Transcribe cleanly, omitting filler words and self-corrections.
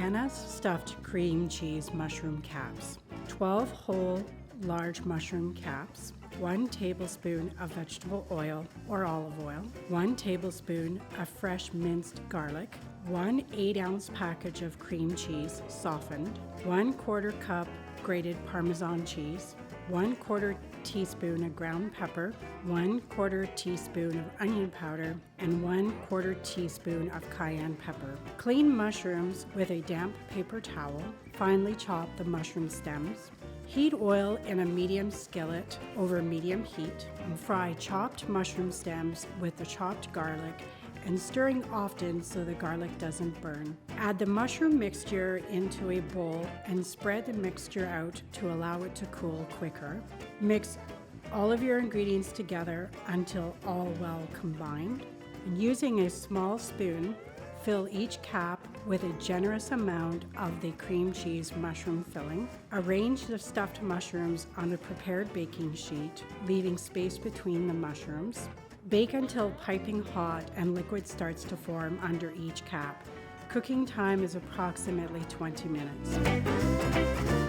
bananas stuffed cream cheese mushroom caps. 12 whole large mushroom caps, 1 tablespoon of vegetable oil or olive oil, 1 tablespoon of fresh minced garlic, 1 8-ounce package of cream cheese softened, 1/4 cup grated Parmesan cheese, 1/4 teaspoon of ground pepper, 1/4 teaspoon of onion powder, and 1/4 teaspoon of cayenne pepper. Clean mushrooms with a damp paper towel. Finely chop the mushroom stems. Heat oil in a medium skillet over medium heat and fry chopped mushroom stems with the chopped garlic and stirring often so the garlic doesn't burn. Add the mushroom mixture into a bowl and spread the mixture out to allow it to cool quicker. Mix all of your ingredients together until all well combined. And using a small spoon, fill each cap with a generous amount of the cream cheese mushroom filling. Arrange the stuffed mushrooms on a prepared baking sheet, leaving space between the mushrooms. Bake until piping hot and liquid starts to form under each cap. Cooking time is approximately 20 minutes.